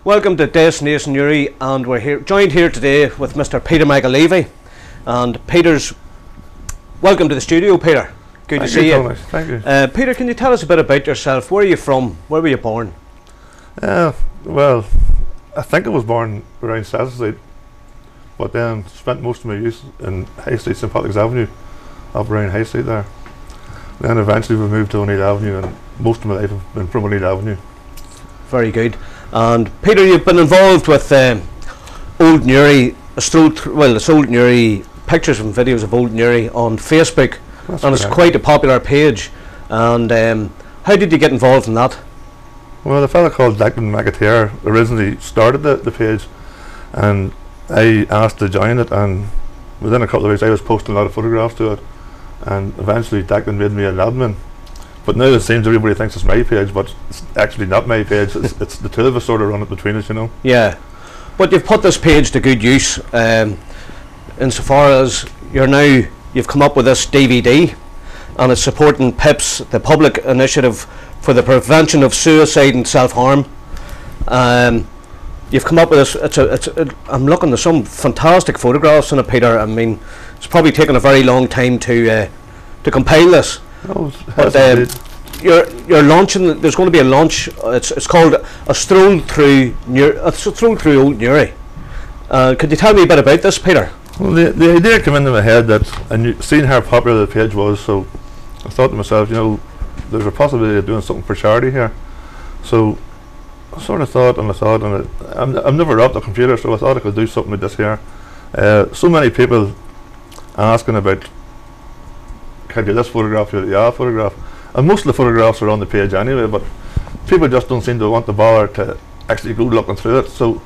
Welcome to Destination Newry, and we're joined here today with Mr. Peter McAlevey. And Peter's welcome to the studio, Peter. Good to see you. Thank you. Peter, can you tell us a bit about yourself? Where are you from? Where were you born? Well, I think I was born around Sassy, but then spent most of my youth in High Street, St Patrick's Avenue, up around High Street there. Then eventually we moved to O'Neill Avenue, and most of my life I've been from O'Neill Avenue. Very good. And Peter, you've been involved with Old Newry, it's Old Newry, pictures and videos of Old Newry on Facebook. That's and correct. It's quite a popular page. And how did you get involved in that? Well, a fella called McAlevey originally started the page, and I asked to join it, and within a couple of weeks I was posting a lot of photographs to it, and eventually Declan made me an admin. But now it seems everybody thinks it's my page, but it's actually not my page. It's the two of us sort of run it between us, you know. Yeah, but you've put this page to good use, insofar as you've come up with this DVD, and it's supporting PIPS, the public initiative for the prevention of suicide and self-harm. You've come up with this. I'm looking at some fantastic photographs in it, Peter. I mean, it's probably taken a very long time to compile this. Oh, But you're launching. There's going to be a launch. It's called a stroll through Old Newry. Could you tell me a bit about this, Peter? Well, the idea came into my head and seeing how popular the page was, so I thought to myself, you know, there's a possibility of doing something for charity here. So I sort of thought, and I'm never up the computer, so I thought I could do something with this here. So many people asking about, can you this photograph, you the photograph, and most of the photographs are on the page anyway, but people just don't seem to want to bother to actually go looking through it. So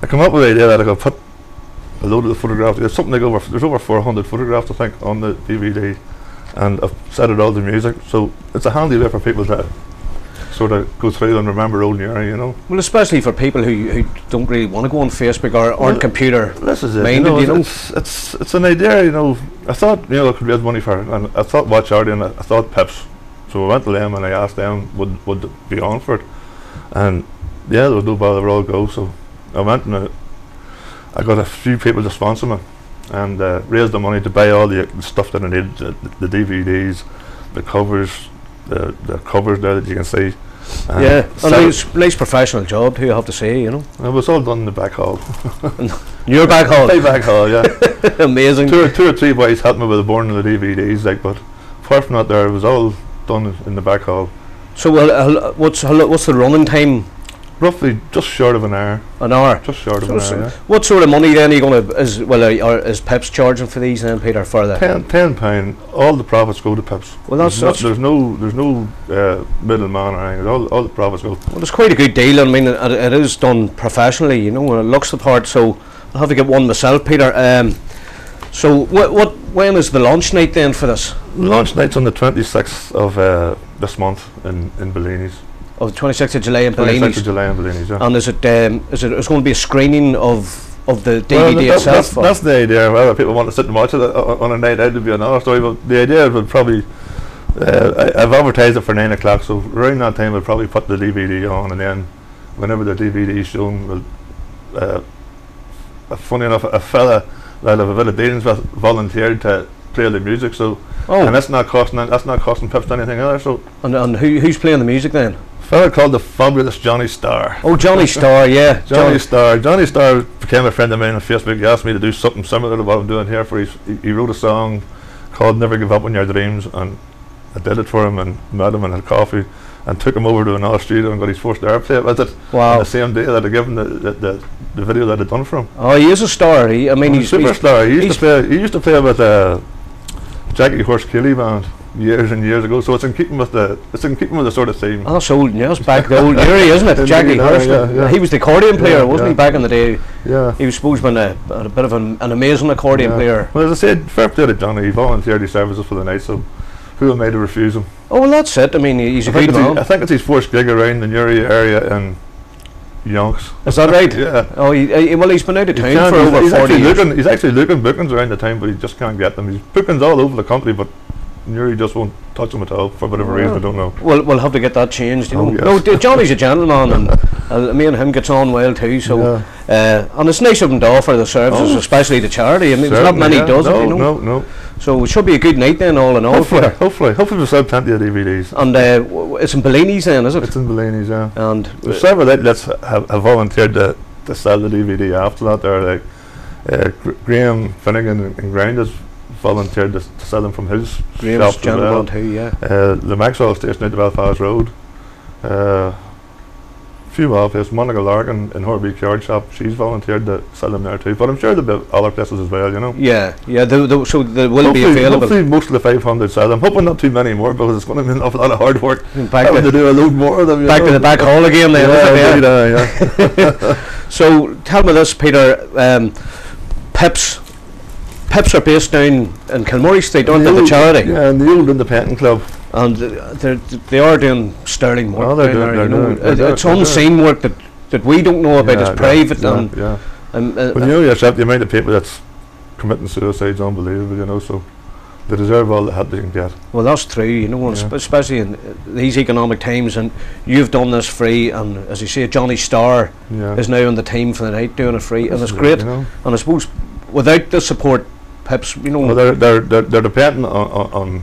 I come up with the idea that I could put a load of the photographs. There's something like there's over 400 photographs I think on the DVD, and I've set it all to music, so it's a handy way for people to sort of go through and remember Old Newry, you know. Well, especially for people who don't really want to go on Facebook or aren't computer this is it, minded, you know. It's an idea, you know. I thought, you know, I could raise money for it, and I thought Watch Charity, and I thought PIPS. So I went to them and I asked them would it be on for it, and yeah, there was no bother, they were all go. So I went and I got a few people to sponsor me, and raised the money to buy all the stuff that I needed, the DVDs, the covers, the covers there that you can see. Yeah, and nice professional job, who you have to say, you know. It was all done in the back hall. Your back hall? My back hall, yeah. Amazing. Two or three boys helped me with the boarding of the DVDs, like, but apart from that, there it was all done in the back hall. So what's the running time? Roughly just short of an hour. An hour. Just short of an hour. Yeah. What sort of money then are you going to is PIPS charging for these then, Peter? For the £10. All the profits go to PIPS. Well, there's no middleman or anything. All the profits go. Well, it's quite a good deal. I mean, it is done professionally, you know, and it looks the part. So I'll have to get one myself, Peter. So when is the launch night then for this? Launch night's on the 26th of this month in Bellini's. Oh, the 26th of July in Bellini's. 26th of July in Bellini's, yeah. And is it going to be a screening of the DVD itself? That's the idea. Whether people want to sit and watch it on a night out would be another story, but the idea would probably, I've advertised it for 9 o'clock, so around that time we'll probably put the DVD on, and then whenever the DVD is shown, we'll, funny enough, a fella that I've a bit of dealings with volunteered to play the music, so and that's not costing PIPS anything either. So and who's playing the music then? A fella called the fabulous Johnny Starr. Oh, Johnny Starr, yeah. Johnny Starr became a friend of mine on Facebook. He asked me to do something similar to what I'm doing here for he wrote a song called Never Give Up on Your Dreams, and I did it for him and met him and had coffee and took him over to another studio and got his first airplay with it. Wow. On the same day that I gave him the video that I'd done for him. Oh, he is a star. He's a superstar. He used to play with Jackie Horse Keeley band years and years ago, so it's in keeping with the sort of theme. Oh, that's old news, back the old Newry, isn't it? Jackie Horse. Yeah. He was the accordion player, wasn't he, back in the day? Yeah. He was supposed to be a bit of an amazing accordion player. Well, as I said, fair play to Johnny. He volunteered his services for the night, so who am I to refuse him? Oh, well, that's it. I mean, he's a good man. I think it's his first gig around the Newry area in Yonks. Is that right? Yeah. Oh, well, he's been out of town for over 40 years. He's actually looking bookings around the town, but he just can't get them. He's bookings all over the country, but Newry just won't touch them at all for whatever reason. I don't know. We'll have to get that changed. You know. Yes. No, Johnny's a gentleman, and me and him gets on well too. So, and it's nice of him to offer the services, especially to charity. I mean, there's not many does it. You know. No. So it should be a good night then, all in all. Hopefully we'll sell plenty of DVDs. And it's in Bellini's then, is it? It's in Bellini's, yeah. And several outlets have volunteered to sell the DVD after that. There, like Graham Finnegan in Grind has volunteered to sell them from his Graham's shop as well. too, yeah. The Maxwell station out to Belfast Road. Few office, Monica Larkin in her backyard shop, she's volunteered to sell them there too. But I'm sure there'll be other places as well, you know. Yeah, so they will be available. Hopefully most of the 500 sell them. Hoping not too many more, because it's going to be an awful lot of hard work having to do a load more of them. Back to the back hall again then. Yeah. So tell me this, Peter. PIPS are based down in Kilmurray Street, aren't they, the charity? Yeah, in the old independent club. And they are doing sterling work down there. It's unseen work that we don't know about. It's private. But you know yourself, the amount of people that's committing suicide is unbelievable, you know, so they deserve all the help they can get. Well, that's true, you know, especially in these economic times, and you've done this free, and as you say, Johnny Starr is now on the team for the night doing it free, and it's great. You know? And I suppose without the support, PIPS, you know, well, they're dependent on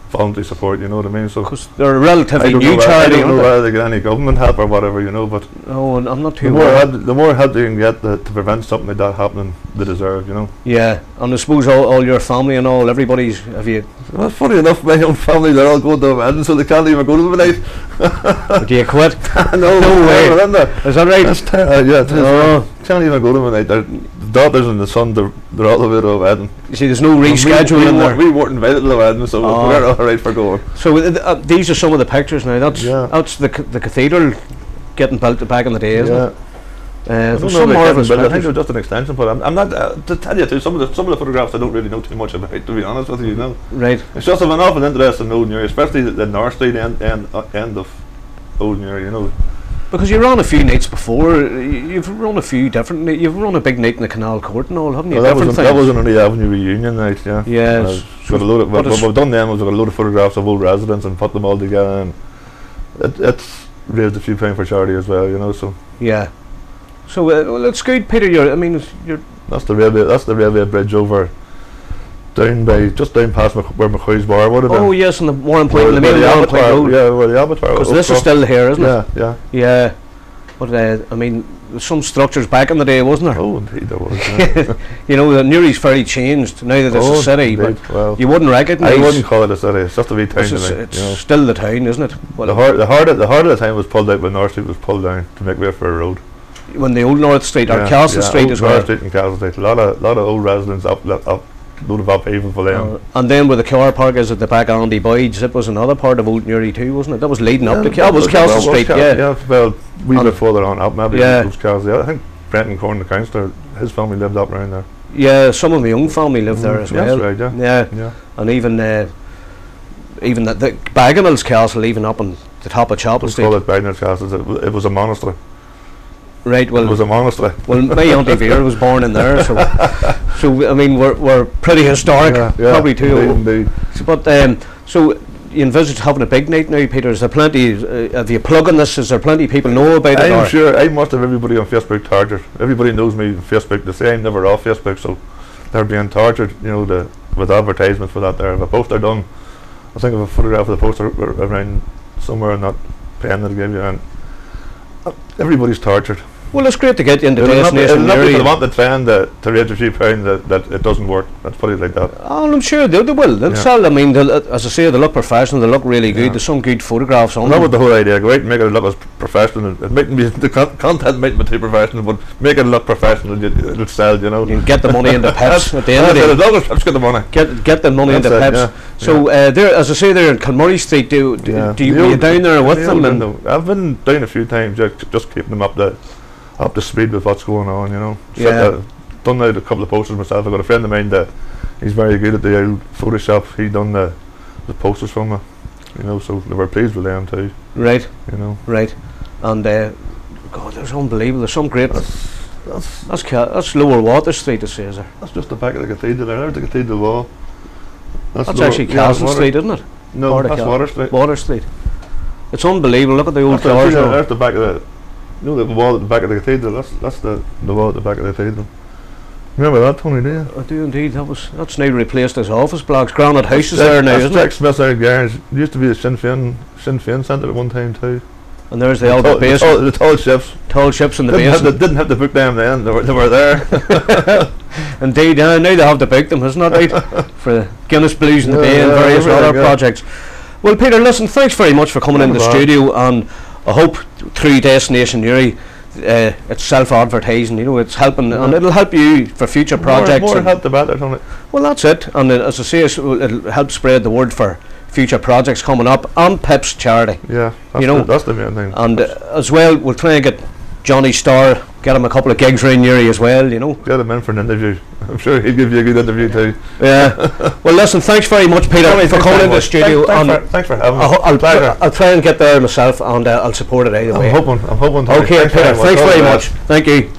voluntary support, you know what I mean? So because they're a relatively new charity. I don't know whether they get any government help or whatever, you know, but and I'm not too the more help they can get to prevent something like that happening, they deserve, you know. Yeah, and I suppose all your family and all, everybody's, have you... Well, funny enough, my own family, they're all going to a wedding, so they can't even go to the night. Do you quit? No way. Is that right? Can't even go to the night. Their daughters and the son, they're all away to a wedding. You see, there's no rescheduling there. We weren't invited to the wedding, so we're all right for going. So these are some of the pictures now. That's the cathedral getting built back in the day, isn't it? There's some marvellous pictures. I think they're just an extension, but I'm not to tell you too. Some of the photographs I don't really know too much about, to be honest with you. You know, right? It's just of an awful interest in Old Newry, especially the North Street end of Old Newry. You know, because you run a few nights before. You've run a few different. You've run a big night in the Canal Court and all, haven't you? Well, that was on the Avenue reunion night. Yeah. Yes. Got a load of what we've done then was got a load of photographs of old residents and put them all together, and it's raised a few pounds for charity as well. You know, so yeah. So well, it's good, Peter. That's the railway bridge over just down past where McCoy's bar would have been. Oh yes, and the Warren Point, the main Warren Point Road. Yeah, where the abattoir. Because this is still here, isn't it? Yeah. But I mean, some structures back in the day, wasn't there? Oh, indeed there was. You know, the Newry's very changed now that it's a city, indeed. But you wouldn't recognise. I wouldn't call it a city. It's just a wee town. It's still the town, isn't it? Well, the heart of the town was pulled out when North Street was pulled down to make way for a road. When the old North Street or Castle Street as well. North Street and Castle Street. A lot of old residents up load of upheaval for them. And then where the car park is at the back of Andy Boyd's, it was another part of Old Newry too, wasn't it? That was leading up to that was Castle Street, yeah, well, we bit further on up, maybe it was Castle. I think Brenton Corn, the councillor, his family lived up around there. Yeah, some of my young family lived there as well. That's right, yeah. And even the Bagnall's Castle, even up on the top of Chapel Street. Call it Bagnall's Castle. It was a monastery. Right, well, it was a monastery. Well, my Auntie Vera was born in there, so I mean we're pretty historic, probably too. Indeed. But so you envisage having a big night now, Peter? Is there plenty? Have you plugging this? Is there plenty of people know about it? I'm sure. I must have everybody on Facebook targeted. Everybody knows me on Facebook. They say I'm never off Facebook, so they're being targeted. You know, with advertisements for that. There, if a poster done, I think of a photograph of the poster around somewhere in that pen that I gave you, and everybody's tortured. Well, it's great to get you into Destination Newry. People want the trend to raise a few pounds that it doesn't work. Let's put it like that. Oh, I'm sure they will. They'll sell. I mean, as I say, they look professional. They look really good. There's some good photographs on them. That was the whole idea. Go out and make it look as professional. It mightn't be the content mightn't be too professional, but make it look professional. It'll sell. You know. You can get the money into PIPS at the end of the day. As long as PIPS get the money. Get the money into PIPS. So there, as I say, they're in Kilmurray Street. Do you down there with them? I've been down a few times. Just keeping them up to speed with what's going on, you know. Done out a couple of posters myself. I've got a friend of mine that he's very good at the old Photoshop. He done the posters for me, you know, so they were pleased with them too. Right. You know. Right. And God, there's unbelievable. There's some great. That's Lower Water Street, it says there. That's just the back of the cathedral there. There's the cathedral wall. That's actually Castle Street, isn't it? No, Part of that's Water Street. Water Street. It's unbelievable. Look at the old cars. That's the back of the, you know, the wall at the back of the cathedral. That's the wall at the back of the cathedral. Remember that, Tony? Do you? I do indeed. That's now replaced as office blocks. Granite houses there now, isn't Jack it? Smith's Iron Garage. It used to be a Sinn Féin centre at one time too. And there's the Albert base. The tall ships. Tall ships in the Didn't base. didn't have to book them then. They were there. Indeed, now they have to book them, isn't it? Right? For Guinness Blues in the Bay and various other projects. Well, Peter, listen, thanks very much for coming in the studio, and I hope through Destination Newry, it's self-advertising, you know, it's helping, and it'll help you for future projects. More help the better, Tony. Well, that's it, and as I say, it'll help spread the word for future projects coming up, and PIPS charity. Yeah, that's the main thing. And as well, we'll try and get Johnny Starr, get him a couple of gigs around Newry as well, you know. Get him in for an interview. I'm sure he'll give you a good interview too. Yeah. Well, listen, thanks very much, Peter, for coming into the studio. Thanks for having me. I'll try and get there myself, and I'll support it either way. I'm hoping. Okay, Peter, thanks very much. Thank you.